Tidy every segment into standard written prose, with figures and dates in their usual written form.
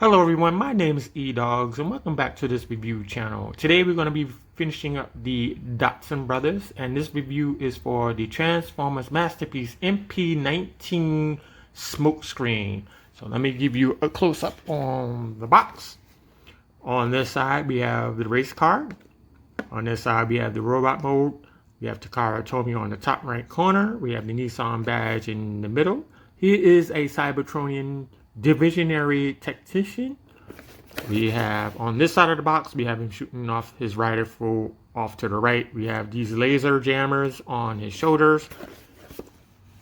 Hello everyone, my name is Edoggz and welcome back to this review channel. Today we're going to be finishing up the Dotson Brothers, and this review is for the Transformers masterpiece MP-19 Smokescreen. So let me give you a close-up on the box. On this side we have the race car. On this side we have the robot mode. We have Takara Tomy on the top right corner. We have the Nissan badge in the middle. He is a Cybertronian divisionary tactician. We have on this side of the box, we have him shooting off his rider full off to the right. We have these laser jammers on his shoulders.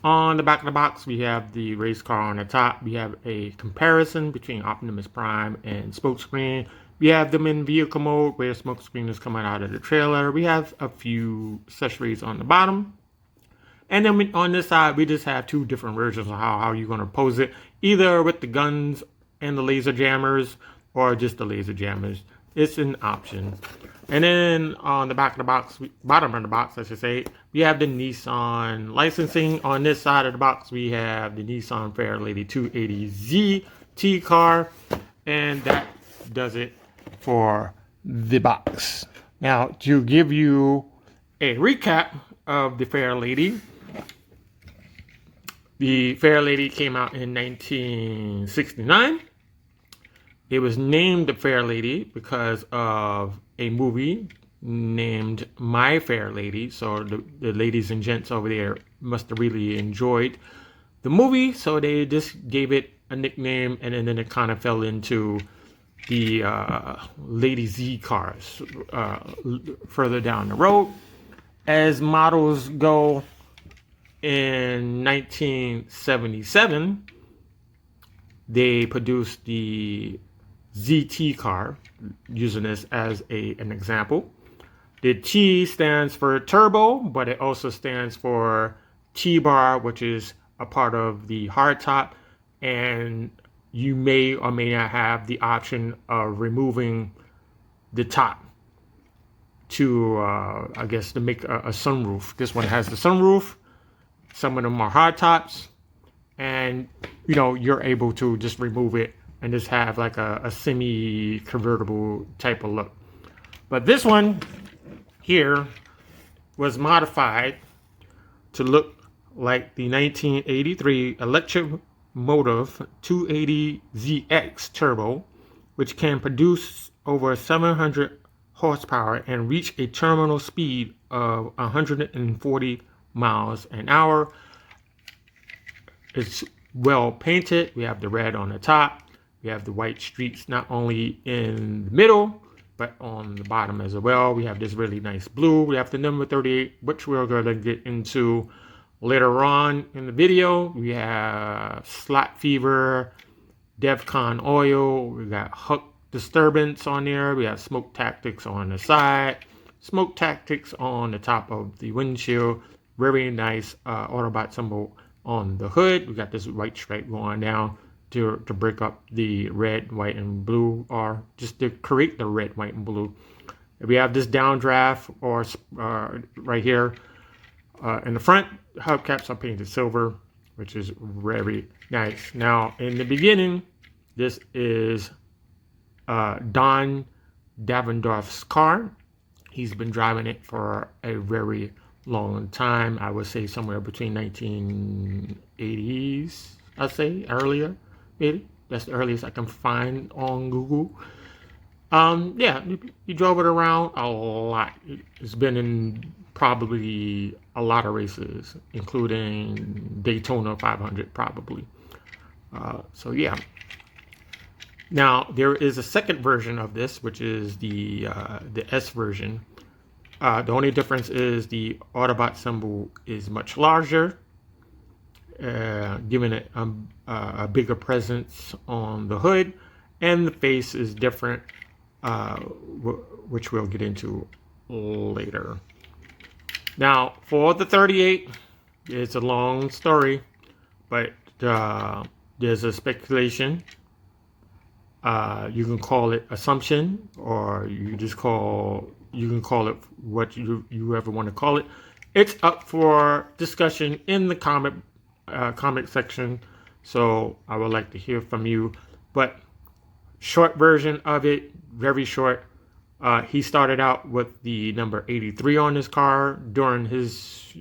On the back of the box, we have the race car on the top. We have a comparison between Optimus Prime and Smokescreen. We have them in vehicle mode where Smokescreen is coming out of the trailer. We have a few accessories on the bottom. And then on this side, we just have two different versions of how you're going to pose it. Either with the guns and the laser jammers or just the laser jammers. It's an option. And then on the back of the box, bottom of the box, I should say, we have the Nissan licensing. On this side of the box, we have the Nissan Fairlady 280Z T car. And that does it for the box. Now, to give you a recap of the Fairlady. The Fairlady came out in 1969. It was named the Fairlady because of a movie named My Fair Lady. So the ladies and gents over there must have really enjoyed the movie. So they just gave it a nickname, and then it kind of fell into the Lady Z cars further down the road. As models go, in 1977, they produced the ZT car, using this as an example. The T stands for turbo, but it also stands for T-bar, which is a part of the hardtop, and you may or may not have the option of removing the top to, I guess, to make a sunroof. This one has the sunroof. Some of them are hard tops, and you're able to just remove it and just have like a semi-convertible type of look. But this one here was modified to look like the 1983 electric motive 280ZX turbo, which can produce over 700 horsepower and reach a terminal speed of 140 miles an hour. It's well painted. We have the red on the top. We have the white streaks not only in the middle, but on the bottom as well. We have this really nice blue. We have the number 38, which we're going to get into later on in the video. We have Slot Fever, DEFCON Oil. We got Huck Disturbance on there. We have Smoke Tactics on the side. Smoke Tactics on the top of the windshield. Very nice Autobot symbol on the hood. We got this white stripe going down to break up the red, white, and blue, or just to create the red, white, and blue. We have this downdraft or right here in the front. Hubcaps are painted silver, which is very nice. Now, in the beginning, this is Don Davendorf's car. He's been driving it for a very long time. I would say somewhere between 1980s, I'd say, earlier, maybe. That's the earliest I can find on Google. Yeah, he drove it around a lot. It's been in probably a lot of races, including Daytona 500, probably. So, yeah. Now, there is a second version of this, which is the S version. The only difference is the Autobot symbol is much larger, giving it a bigger presence on the hood, and the face is different, which we'll get into later. Now, for the 38, it's a long story, but there's a speculation. You can call it assumption, or you can call it what you ever want to call it. It's up for discussion in the comment section, so I would like to hear from you. But short version of it, very short. He started out with the number 83 on his car during his,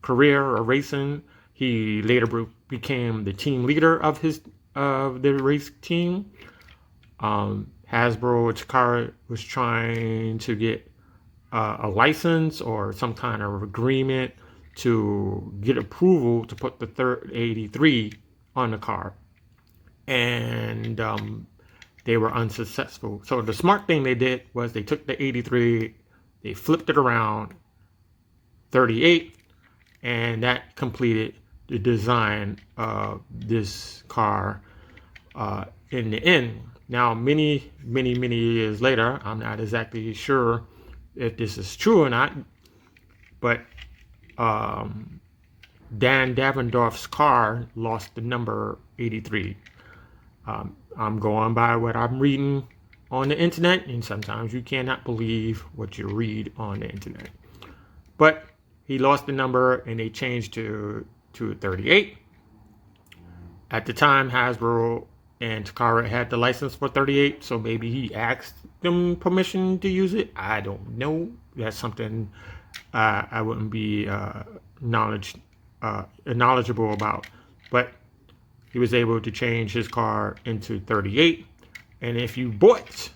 career or racing. He later became the team leader of the race team. Hasbro Takara was trying to get a license or some kind of agreement to get approval to put the 83 on the car, and they were unsuccessful. So the smart thing they did was they took the 83, they flipped it around 38, and that completed the design of this car in the end. Now, many years later, I'm not exactly sure if this is true or not, but Dan Davendorf's car lost the number 83. I'm going by what I'm reading on the internet, and sometimes you cannot believe what you read on the internet. But he lost the number, and they changed to 38. At the time, Hasbro and Takara had the license for 38, so maybe he asked them permission to use it. I don't know. That's something I wouldn't be knowledgeable about. But he was able to change his car into 38. And if you bought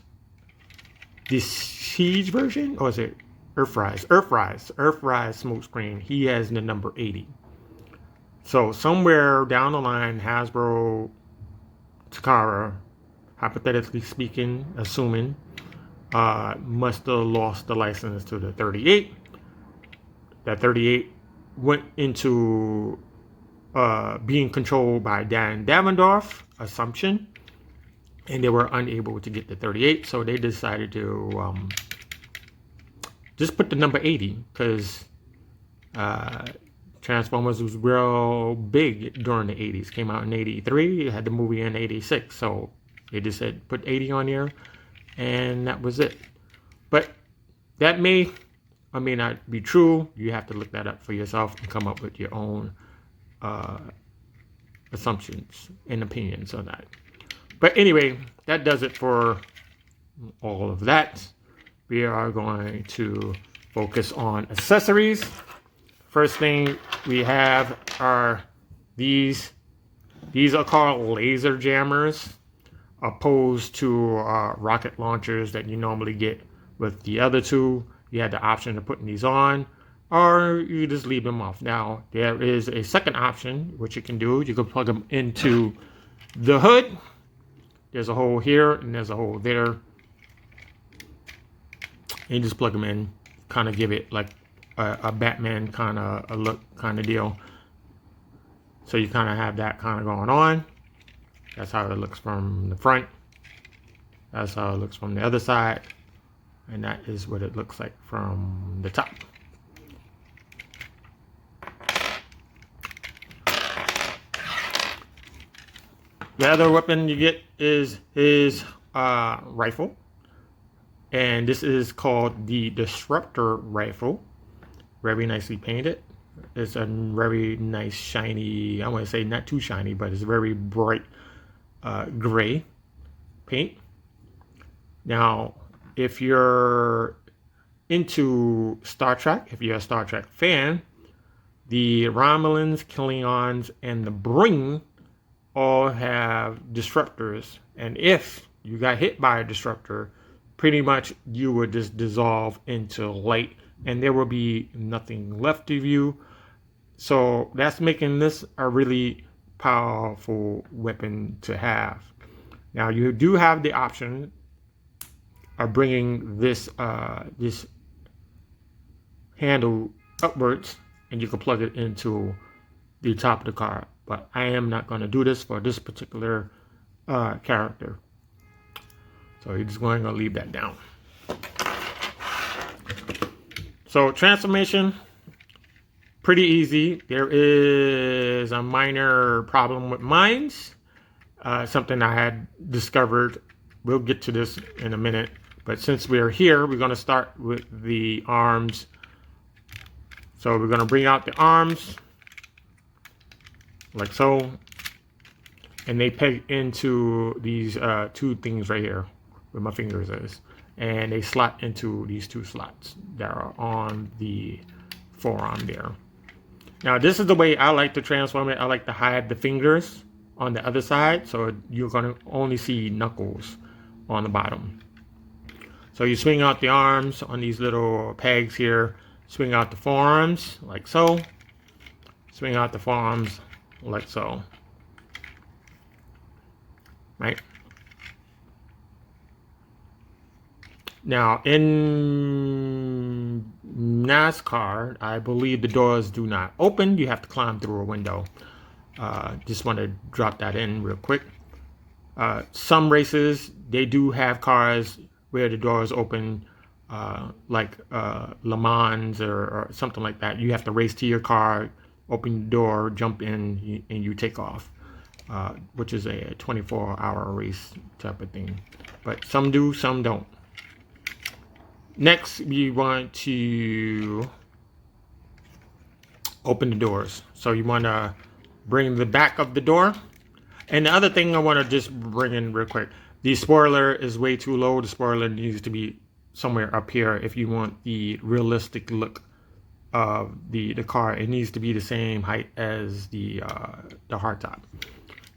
the Siege version, or is it Earthrise Smokescream, he has the number 80. So somewhere down the line, Hasbro, Takara, hypothetically speaking, assuming, must have lost the license to the 38. That 38 went into being controlled by Dan Davendorf, assumption, and they were unable to get the 38, so they decided to just put the number 80, because Transformers was real big during the 80s. Came out in 83, had the movie in 86, so they just said put 80 on there, and that was it. But that may or may not be true. You have to look that up for yourself and come up with your own assumptions and opinions on that. But anyway, that does it for all of that. We are going to focus on accessories. First thing we have are these. These are called laser jammers, opposed to rocket launchers that you normally get with the other two. You had the option of putting these on, or you just leave them off. Now, there is a second option, which you can do. You can plug them into the hood. There's a hole here, and there's a hole there. And you just plug them in, kind of give it like a Batman kind of a look kind of deal. So you kind of have that kind of going on. That's how it looks from the front. That's how it looks from the other side. And that is what it looks like from the top. The other weapon you get is his rifle. And this is called the Disruptor Rifle. Very nicely painted. It's a very nice shiny, I want to say not too shiny, but it's very bright gray paint. Now, if you're into Star Trek, if you're a Star Trek fan, the Romulans, Klingons, and the Bring all have disruptors. And if you got hit by a disruptor, pretty much you would just dissolve into light and there will be nothing left of you. So that's making this a really powerful weapon to have. Now you do have the option of bringing this this handle upwards, and you can plug it into the top of the car. But I am not going to do this for this particular character. So you're just going to leave that down. So transformation, pretty easy. There is a minor problem with mines. Something I had discovered. We'll get to this in a minute. But since we're here, we're going to start with the arms. So we're going to bring out the arms like so. and they peg into these two things right here where my fingers is, and they slot into these two slots that are on the forearm there. Now this is the way I like to transform it. I like to hide the fingers on the other side, so you're going to only see knuckles on the bottom. So you swing out the arms on these little pegs here, swing out the forearms like so, swing out the forearms like so, right? Now in NASCAR, I believe the doors do not open. You have to climb through a window. Just want to drop that in real quick. Some races, they do have cars where the doors open, like Le Mans or something like that. You have to race to your car, open the door, jump in, and you take off, which is a 24-hour race type of thing. But some do, some don't. Next, we want to open the doors. So you want to bring the back of the door. And the other thing I want to just bring in real quick, the spoiler is way too low. The spoiler needs to be somewhere up here if you want the realistic look of the car. It needs to be the same height as the hardtop.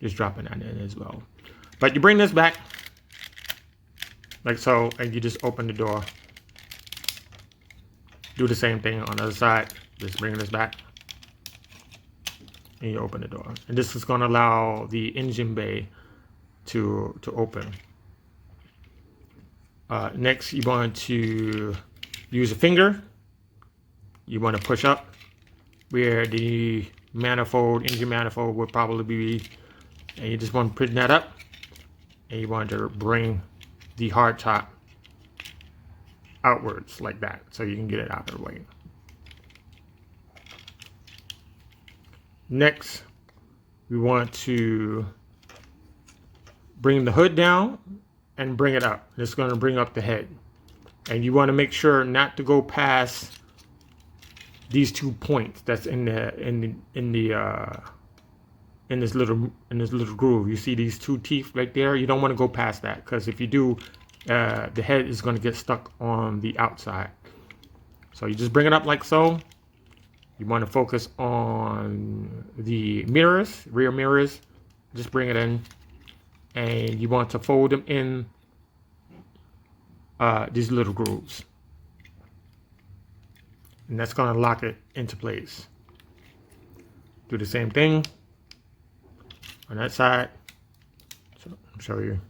Just dropping that in as well. But you bring this back like so, and you just open the door. Do the same thing on the other side. Just bring this back. And you open the door. And this is going to allow the engine bay to open. Next, you want to use a finger. You want to push up where the manifold, engine manifold would probably be. And you just want to put that up. And you want to bring the hardtop outwards like that, so you can get it out of the way. Next, we want to bring the hood down and bring it up. It's going to bring up the head, and you want to make sure not to go past these 2 points that's in this little groove. You see these 2 teeth right there? You don't want to go past that, because if you do, the head is going to get stuck on the outside. So you just bring it up like so. You want to focus on the mirrors, rear mirrors. Just bring it in, and you want to fold them in these little grooves, and that's going to lock it into place. Do the same thing on that side. So I'll show you.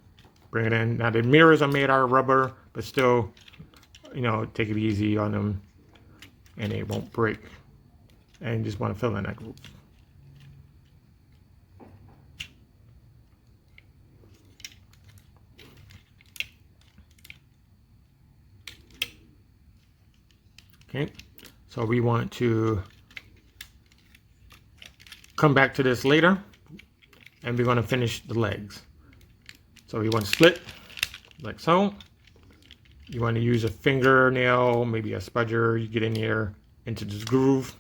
Bring it in. Now the mirrors are made out of rubber, but still, you know, take it easy on them, and they won't break. And you just want to fill in that groove. Okay, so we want to come back to this later, and we're going to finish the legs. So you want to split like so. You want to use a fingernail, maybe a spudger. You get in here into this groove.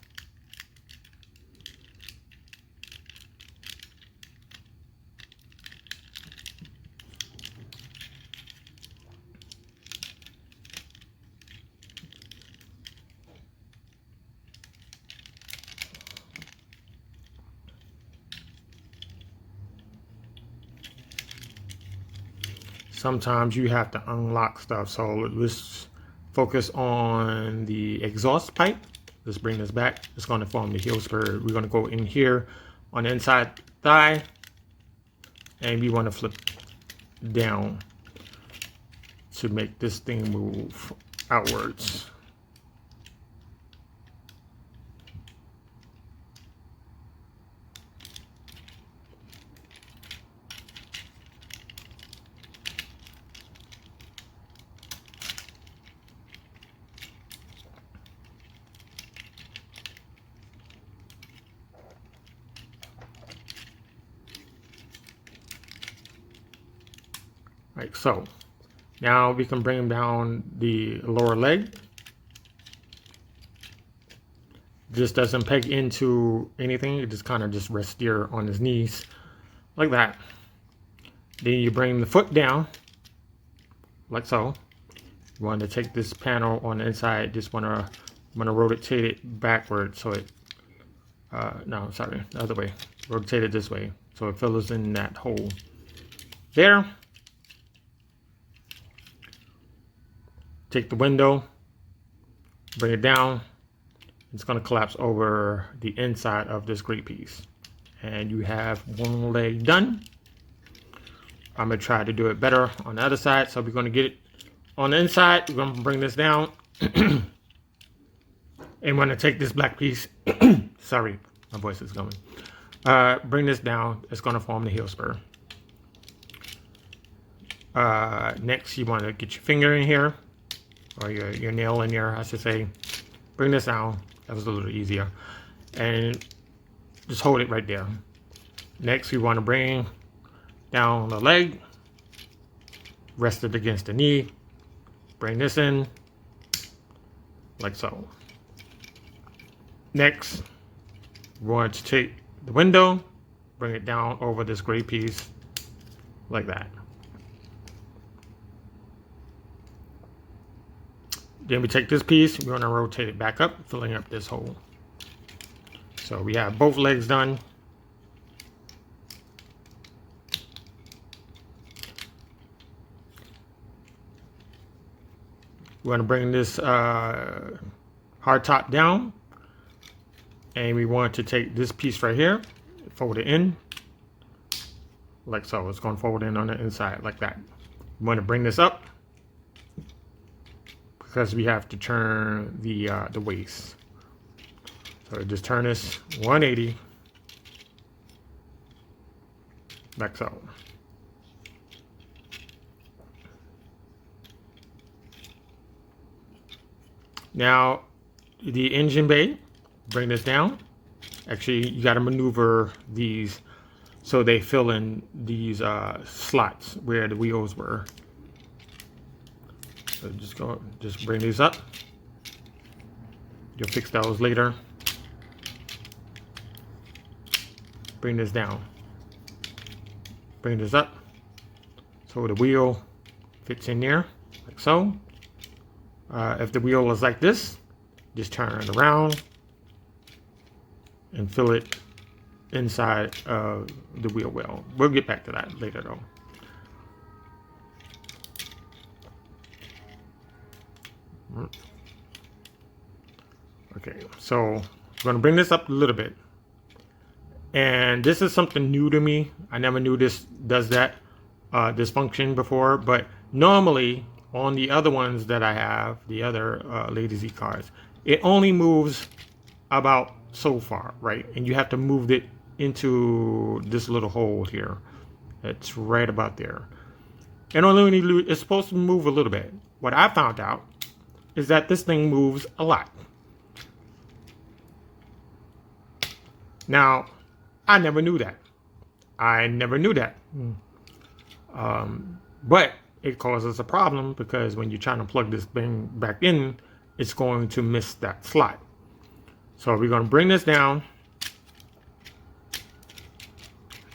Sometimes you have to unlock stuff, so let's focus on the exhaust pipe. Let's bring this back. It's going to form the heel spur. We're going to go in here on the inside thigh, and we want to flip down to make this thing move outwards. Like so. Now we can bring down the lower leg. Just doesn't peg into anything. It just kind of just rests here on his knees. like that. Then you bring the foot down, like so. You want to take this panel on the inside, just want to rotate it backward so it, no, sorry, the other way. Rotate it this way so it fills in that hole there. Take the window, bring it down. It's going to collapse over the inside of this grate piece. And you have one leg done. I'm going to try to do it better on the other side. So we're going to get it on the inside. We're going to bring this down. And we're going to take this black piece. Sorry, my voice is going. Bring this down. It's going to form the heel spur. Next, you want to get your finger in here. Or your nail in here, I should say. Bring this down. That was a little easier. And just hold it right there. Next, we want to bring down the leg. Rest it against the knee. Bring this in. Like so. Next, we want to take the window. Bring it down over this gray piece. Like that. Then we take this piece, we're going to rotate it back up, filling up this hole. So we have both legs done. We're going to bring this hardtop down. And we want to take this piece right here, fold it in. Like so. It's going to fold in on the inside like that. We want to bring this up, because we have to turn the waist. So just turn this 180, like so. Now, the engine bay, bring this down. Actually, you got to maneuver these so they fill in these slots where the wheels were. So just bring these up. You'll fix those later. Bring this down. Bring this up so the wheel fits in there, like so. If the wheel is like this, just turn it around and fill it inside of the wheel well. We'll get back to that later though. Okay, so I'm going to bring this up a little bit. And this is something new to me. I never knew this does that, this function before. But normally, on the other ones that I have, the other Lady Z cars, it only moves about so far, right? And you have to move it into this little hole here. It's right about there. And only it's supposed to move a little bit. What I found out is that this thing moves a lot. Now, I never knew that. But it causes a problem because when you're trying to plug this thing back in, it's going to miss that slot. So we're going to bring this down.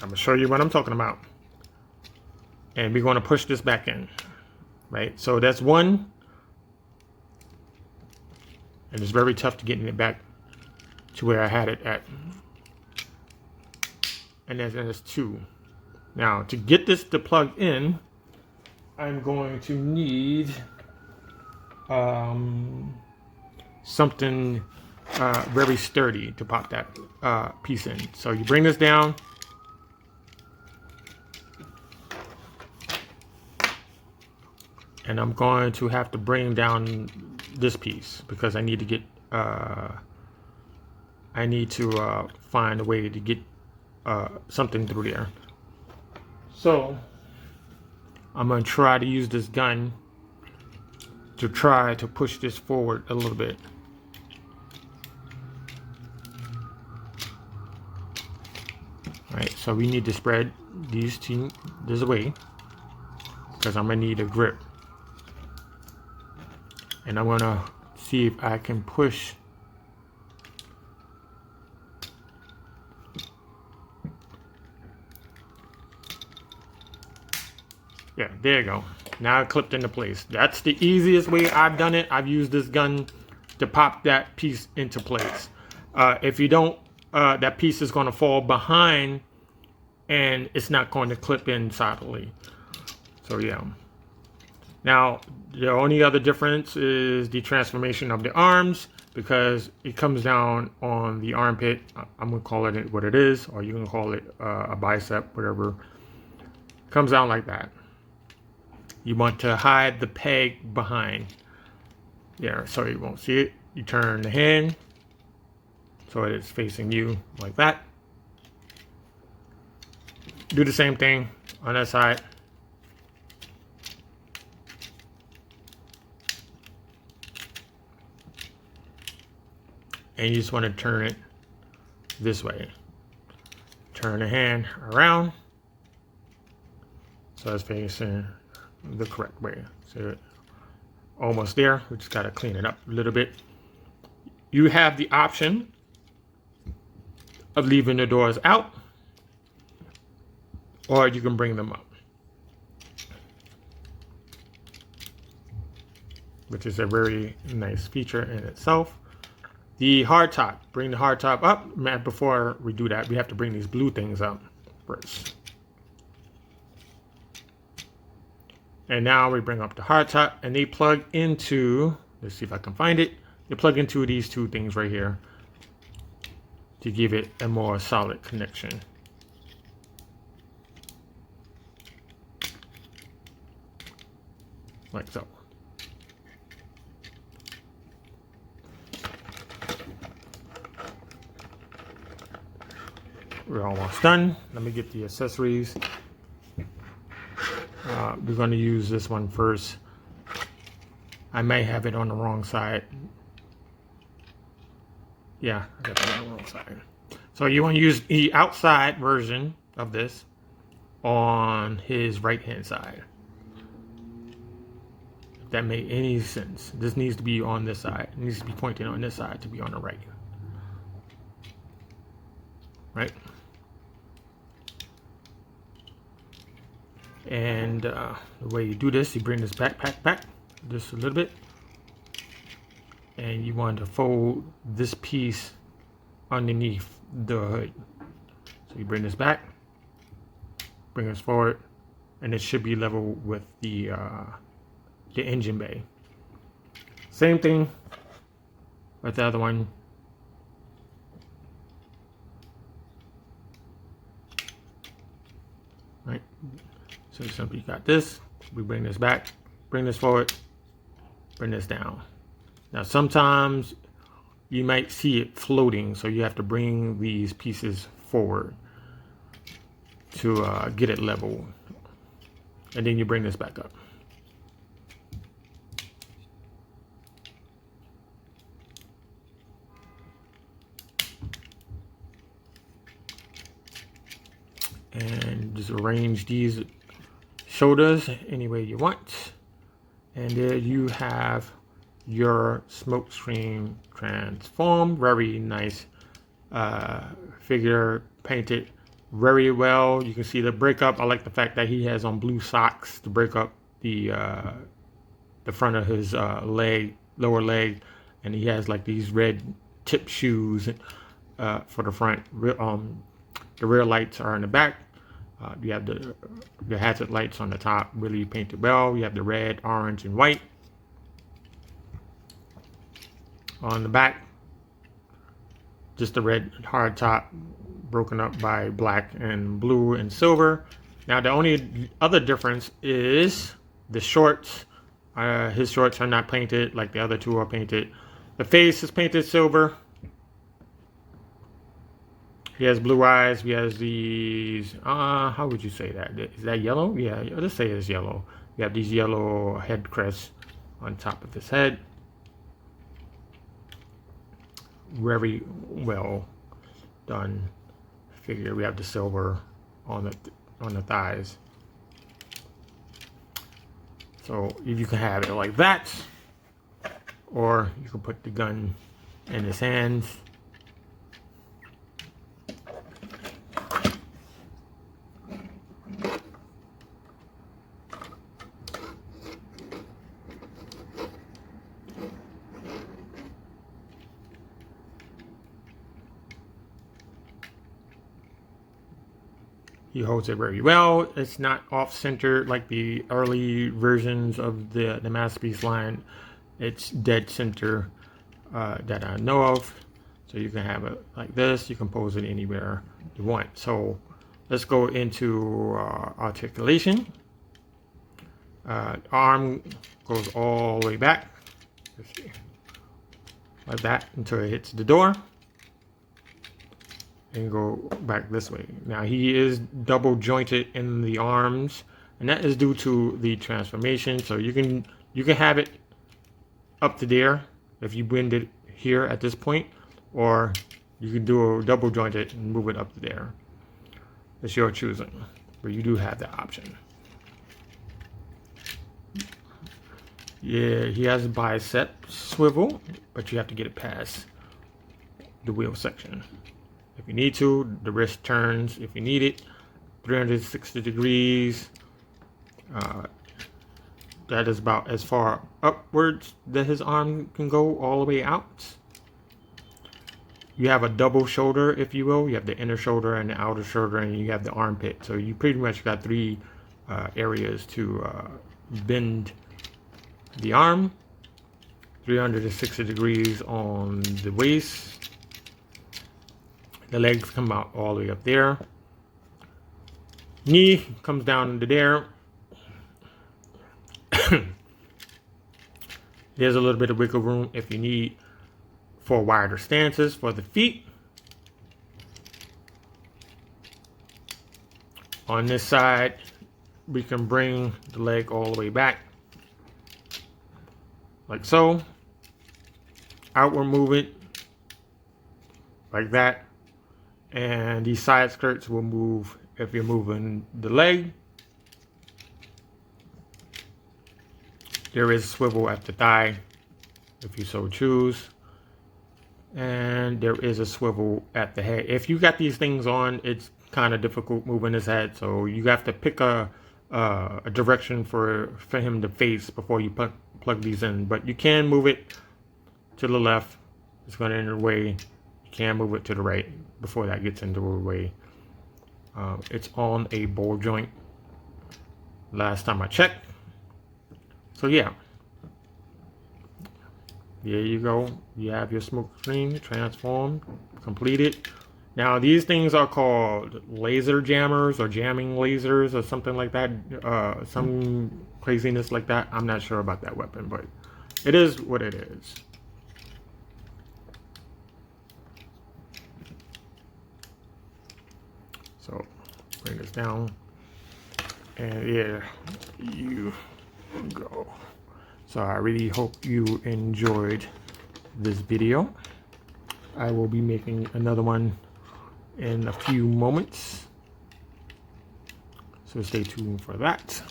I'm going to show you what I'm talking about. And we're going to push this back in. Right? So that's one. And it's very tough to get it back to where I had it at. And then there's two. Now, to get this to plug in, I'm going to need something very sturdy to pop that piece in. So you bring this down. And I'm going to have to bring down this piece because I need to get find a way to get something through there. So I'm going to try to use this gun to try to push this forward a little bit. All right, so we need to spread these two this way because I'm going to need a grip. And I'm going to see if I can push Yeah, there you go. Now it clipped into place. That's the easiest way I've done it. I've used this gun to pop that piece into place. If you don't, that piece is going to fall behind and it's not going to clip in solidly. So yeah. Now, the only other difference is the transformation of the arms, because it comes down on the armpit. I'm going to call it what it is, or you can call it a bicep, whatever. It comes down like that. You want to hide the peg behind. Yeah, so you won't see it. You turn the hand so it's facing you like that. Do the same thing on that side. And you just want to turn it this way. Turn the hand around so it's facing the correct way. So almost there. We just got to clean it up a little bit. You have the option of leaving the doors out, or you can bring them up, which is a very nice feature in itself. The hardtop, bring the hardtop up. Before we do that, we have to bring these blue things up first. And now we bring up the hardtop, and they plug into, let's see if I can find it. They plug into these two things right here to give it a more solid connection. Like so. We're almost done. Let me get the accessories. We're going to use this one first. I may have it on the wrong side. Yeah, I got it on the wrong side. So you want to use the outside version of this on his right-hand side. If that made any sense. This needs to be on this side. It needs to be pointing on this side to be on the right. Right? And the way you do this, you bring this backpack back just a little bit, and you want to fold this piece underneath the hood. So you bring this back, bring this forward, and it should be level with the engine bay. Same thing with the other one. Right. So simply got this, we bring this back, bring this forward, bring this down. Now sometimes you might see it floating, so you have to bring these pieces forward to get it level. And then you bring this back up. And just arrange these shoulders any way you want, and there you have your Smokescream transformed. Very nice figure, painted very well. You can see the breakup. I like the fact that he has on blue socks to break up the front of his leg, lower leg, and he has like these red tip shoes for the front. The rear lights are in the back. You have the hazard lights on the top, really painted well. You have the red, orange, and white on the back. Just the red hard top broken up by black and blue and silver. Now the only other difference is the shorts. His shorts are not painted like the other two are painted. The face is painted silver. He has blue eyes. He has these, how would you say that? Is that yellow? Yeah, let's say it's yellow. You have these yellow head crests on top of his head. Very well done figure. We have the silver on the thighs. So you can have it like that, or you can put the gun in his hands. He holds it very well. It's not off-center like the early versions of the Masterpiece line. It's dead center that I know of. So you can have it like this. You can pose it anywhere you want. So let's go into articulation. Arm goes all the way back. Like that until it hits the door. And go back this way. Now he is double jointed in the arms, and that is due to the transformation. So you can have it up to there if you bend it here at this point, or you can do a double jointed and move it up to there. It's your choosing, but you do have that option. Yeah, he has a bicep swivel, but you have to get it past the wheel section. If you need to, the wrist turns if you need it, 360 degrees. That is about as far upwards that his arm can go all the way out. You have a double shoulder, if you will. You have the inner shoulder and the outer shoulder, and you have the armpit. So you pretty much got three areas to bend the arm. 360 degrees on the waist. The legs come out all the way up there. Knee comes down into there. There's a little bit of wiggle room if you need for wider stances for the feet. On this side, we can bring the leg all the way back, like so. Outward movement, like that. And these side skirts will move if you're moving the leg. There is a swivel at the thigh if you so choose. And there is a swivel at the head. If you got these things on, it's kind of difficult moving his head. So you have to pick a direction for him to face before you plug these in. But you can move it to the left. It's going to enter the way. You can move it to the right before that gets into the way. It's on a ball joint last time I checked. So yeah, there you go. You have your Smokescream transformed, completed. Now these things are called laser jammers or jamming lasers or something like that. Some craziness like that. I'm not sure about that weapon, but it is what it is. So bring this down, and yeah, you go. So I really hope you enjoyed this video. I will be making another one in a few moments, so stay tuned for that.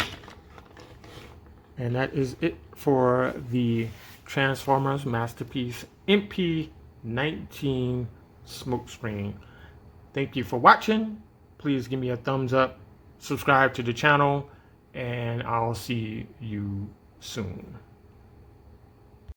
And that is it for the Transformers Masterpiece MP-19 Smokescreen. Thank you for watching. Please give me a thumbs up, subscribe to the channel, and I'll see you soon.